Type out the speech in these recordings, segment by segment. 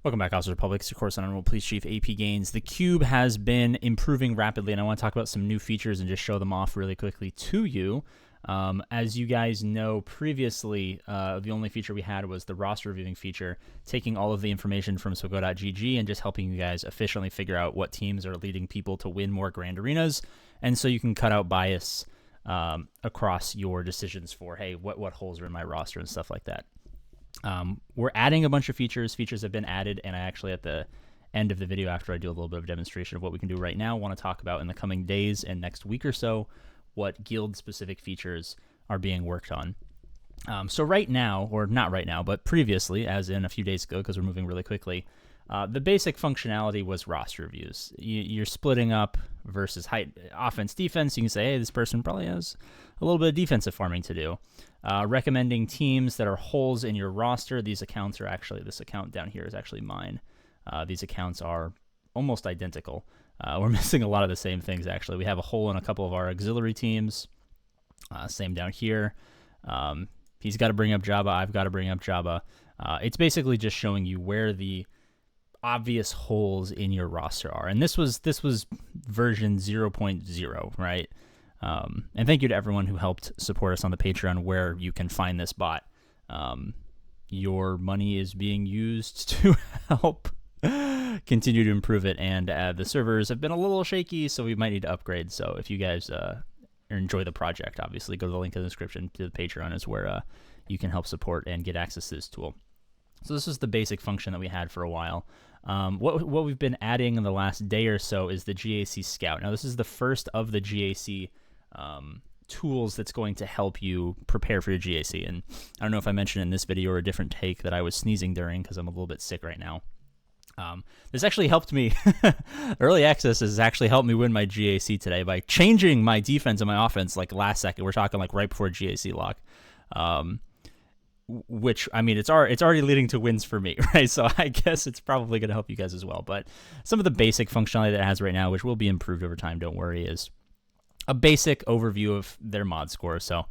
Welcome back, Officer Republic. It's your course on Honorable Police Chief APGAINS. The Cube has been improving rapidly, and I want to talk about some new features and just show them off really quickly to you. As you guys know, previously, the only feature we had was the roster reviewing feature, taking all of the information from SWGOH and just helping you guys efficiently figure out what teams are leading people to win more grand arenas, and so you can cut out bias across your decisions for, hey, what holes are in my roster and stuff like that. We're adding a bunch of features. Features have been added, and I actually, at the end of the video, after I do a little bit of demonstration of what we can do right now, want to talk about in the coming days and next week or so what guild-specific features are being worked on. So right now, or not right now, but previously, as in a few days ago, because we're moving really quickly, the basic functionality was roster reviews. You're splitting up versus height, offense, defense. You can say, hey, this person probably has a little bit of defensive farming to do. Recommending teams that are holes in your roster. These accounts are actually, this account down here is actually mine. These accounts are almost identical. We're missing a lot of the same things, actually. We have a hole in a couple of our auxiliary teams. Same down here. He's got to bring up Jabba. I've got to bring up Jabba. It's basically just showing you where the obvious holes in your roster are. And this was version 0.0, right? And thank you to everyone who helped support us on the Patreon where you can find this bot. Your money is being used to help continue to improve it, and the servers have been a little shaky, so we might need to upgrade. So if you guys enjoy the project, obviously go to the link in the description to the Patreon is where you can help support and get access to this tool. So this is the basic function that we had for a while. What we've been adding in the last day or so is the GAC Scout. Now this is the first of the GAC tools that's going to help you prepare for your GAC. And I don't know if I mentioned in this video or a different take that I was sneezing during because I'm a little bit sick right now. This actually helped me. Early access has actually helped me win my GAC today by changing my defense and my offense like last second. We're talking like right before GAC lock. Which, I mean, it's already leading to wins for me, right? So I guess it's probably going to help you guys as well. But some of the basic functionality that it has right now, which will be improved over time, don't worry, is a basic overview of their mod score. So,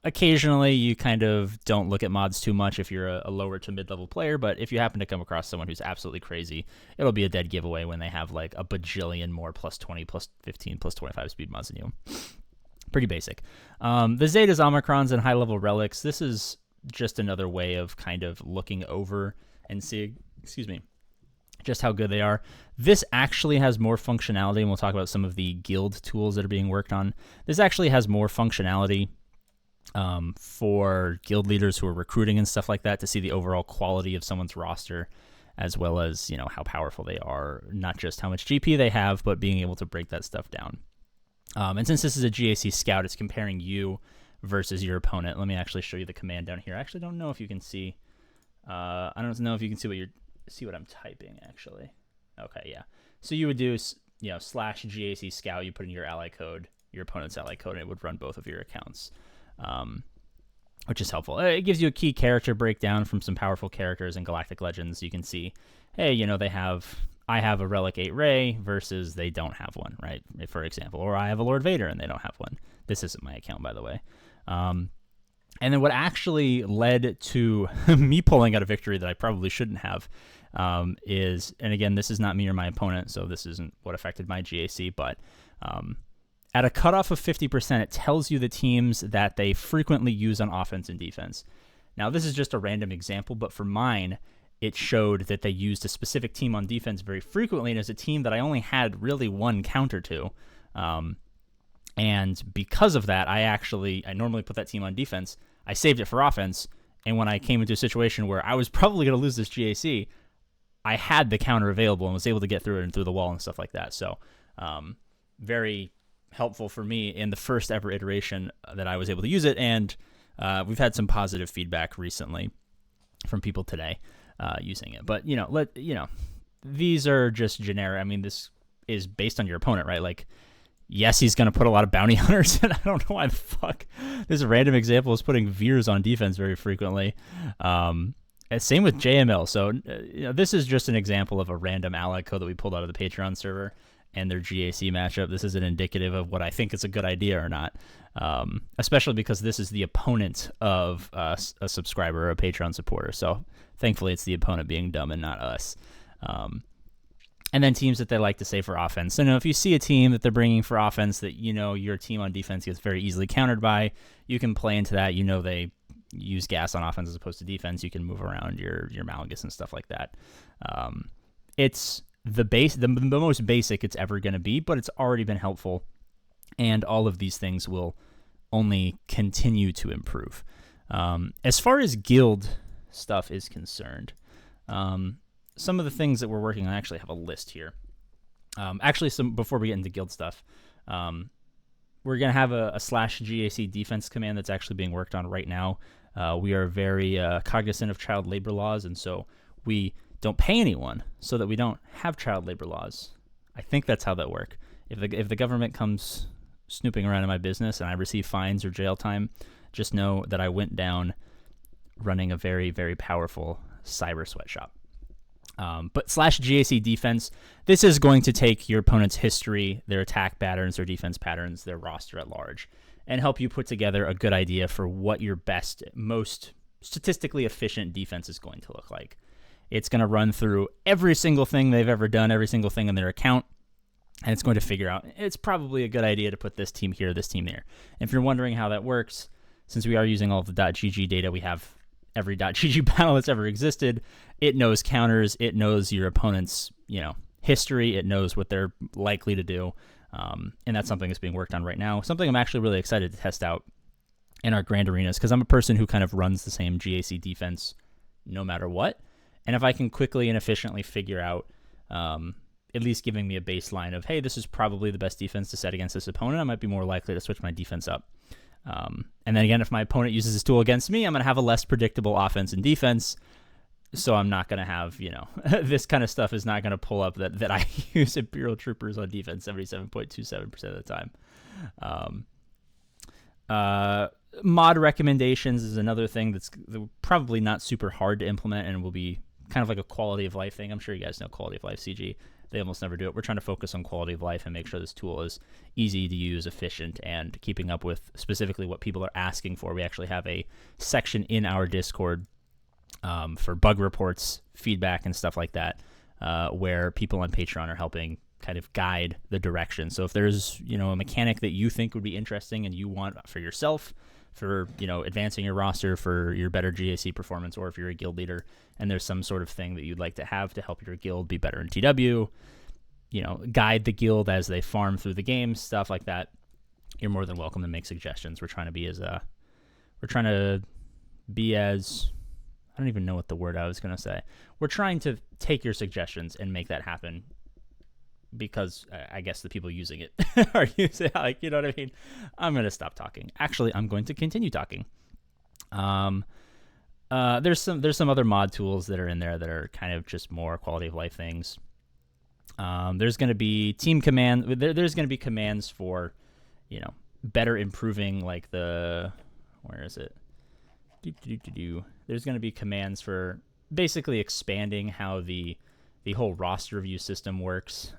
occasionally you kind of don't look at mods too much if you're a lower to mid-level player, but if you happen to come across someone who's absolutely crazy, it'll be a dead giveaway when they have like a bajillion more plus 20, plus 15, plus 25 speed mods than you. Pretty basic. The Zetas, Omicrons, and high-level relics, this is just another way of kind of looking over and seeing, just how good they are. This actually has more functionality, and we'll talk about some of the guild tools that are being worked on. This actually has more functionality for guild leaders who are recruiting and stuff like that to see the overall quality of someone's roster, as well as, how powerful they are, not just how much GP they have, but being able to break that stuff down. And since this is a GAC Scout, it's comparing you versus your opponent. Let me actually show you the command down here. I actually don't know if you can see. I don't know if you can see what I'm typing actually. Okay, yeah. So you would do, slash GAC Scout. You put in your ally code, your opponent's ally code, and it would run both of your accounts, which is helpful. It gives you a key character breakdown from some powerful characters in Galactic Legends. You can see, hey, I have a Relic 8 Ray versus they don't have one, right? For example, or I have a Lord Vader and they don't have one. This isn't my account, by the way. And then what actually led to me pulling out a victory that I probably shouldn't have is, and again, this is not me or my opponent, so this isn't what affected my GAC, but at a cutoff of 50%, it tells you the teams that they frequently use on offense and defense. Now, this is just a random example, but for mine, it showed that they used a specific team on defense very frequently, and it's a team that I only had really one counter to. And because of that, I normally put that team on defense. I saved it for offense, and when I came into a situation where I was probably going to lose this GAC, I had the counter available and was able to get through it and through the wall and stuff like that. So very helpful for me in the first ever iteration that I was able to use it, and we've had some positive feedback recently from people today using it. But, these are just generic. I mean, this is based on your opponent, right? Like, yes, he's going to put a lot of bounty hunters, and I don't know why the fuck this random example is putting Veers on defense very frequently. Same with JML. So this is just an example of a random ally code that we pulled out of the Patreon server, and their GAC matchup. This isn't indicative of what I think is a good idea or not, especially because this is the opponent of a subscriber or a Patreon supporter. So thankfully it's the opponent being dumb and not us. And then teams that they like to say for offense. So, if you see a team that they're bringing for offense that your team on defense gets very easily countered by, you can play into that. They use gas on offense as opposed to defense. You can move around your Malgus and stuff like that. It's the most basic it's ever going to be, but it's already been helpful, and all of these things will only continue to improve. As far as guild stuff is concerned, some of the things that we're working on, I actually have a list here. Before we get into guild stuff, we're going to have a /GAC defense command that's actually being worked on right now. We are very cognizant of child labor laws, and so we don't pay anyone so that we don't have child labor laws. I think that's how that works. If the government comes snooping around in my business and I receive fines or jail time, just know that I went down running a very, very powerful cyber sweatshop. But /GAC defense, this is going to take your opponent's history, their attack patterns, their defense patterns, their roster at large, and help you put together a good idea for what your best, most statistically efficient defense is going to look like. It's going to run through every single thing they've ever done, every single thing in their account, and it's going to figure out it's probably a good idea to put this team here, this team there. And if you're wondering how that works, since we are using all of the .gg data, we have every .gg battle that's ever existed. It knows counters. It knows your opponent's, history. It knows what they're likely to do. And that's something that's being worked on right now. Something I'm actually really excited to test out in our grand arenas, because I'm a person who kind of runs the same GAC defense no matter what. And if I can quickly and efficiently figure out, at least giving me a baseline of, hey, this is probably the best defense to set against this opponent, I might be more likely to switch my defense up. And then again, if my opponent uses this tool against me, I'm going to have a less predictable offense and defense. So I'm not going to have, this kind of stuff is not going to pull up that I use Imperial Troopers on defense 77.27% of the time. Mod recommendations is another thing that's probably not super hard to implement and will be kind of like a quality of life thing. I'm sure you guys know quality of life CG. They almost never do it. We're trying to focus on quality of life and make sure this tool is easy to use, efficient, and keeping up with specifically what people are asking for. We actually have a section in our Discord for bug reports, feedback, and stuff like that, where people on Patreon are helping kind of guide the direction. So if there's, a mechanic that you think would be interesting and you want for yourself, for, advancing your roster, for your better GAC performance, or if you're a guild leader and there's some sort of thing that you'd like to have to help your guild be better in TW, guide the guild as they farm through the game, stuff like that, you're more than welcome to make suggestions. We're trying to be as, I don't even know what the word I was going to say. We're trying to take your suggestions and make that happen, because I guess the people using it are using it, you know what I mean? I'm going to stop talking. Actually, I'm going to continue talking. There's some other mod tools that are in there that are kind of just more quality of life things. There's going to be team command. There's going to be commands for, better improving where is it? There's going to be commands for basically expanding how the whole roster view system works,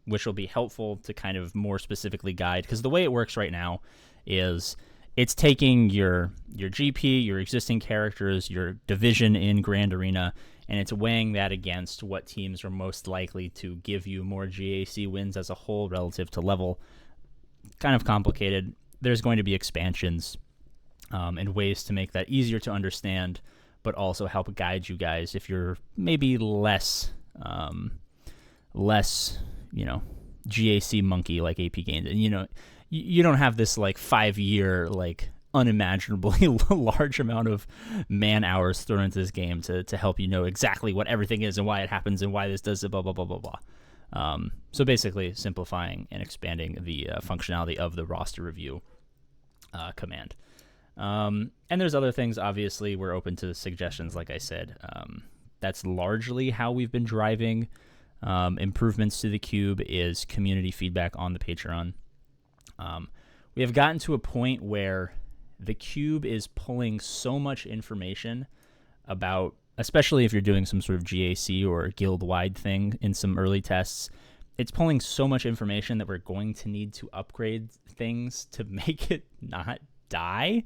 which will be helpful to kind of more specifically guide, because the way it works right now is it's taking your GP, your existing characters, your division in Grand Arena, and it's weighing that against what teams are most likely to give you more GAC wins as a whole relative to level. Kind of complicated. There's going to be expansions and ways to make that easier to understand, but also help guide you guys if you're maybe less, GAC monkey like APGAINS. And, you don't have this 5-year, unimaginably large amount of man hours thrown into this game to help you know exactly what everything is and why it happens and why this does it, blah, blah, blah, blah, blah. So basically simplifying and expanding the functionality of the roster review command. And there's other things, obviously. We're open to suggestions, like I said. That's largely how we've been driving improvements to the cube, is community feedback on the Patreon. We have gotten to a point where the cube is pulling so much information about, especially if you're doing some sort of GAC or guild-wide thing in some early tests, it's pulling so much information that we're going to need to upgrade things to make it not die,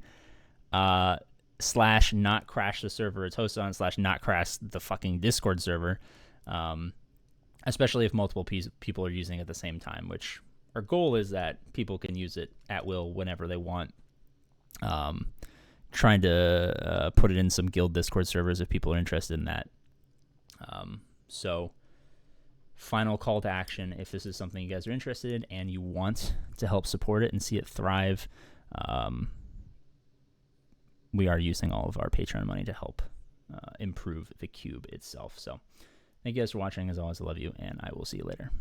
slash not crash the server it's hosted on, slash not crash the fucking Discord server, especially if multiple people are using it at the same time, which our goal is that people can use it at will whenever they want. Trying to put it in some guild Discord servers if people are interested in that. So final call to action, if this is something you guys are interested in and you want to help support it and see it thrive, we are using all of our Patreon money to help improve the cube itself. So thank you guys for watching. As always, I love you, and I will see you later.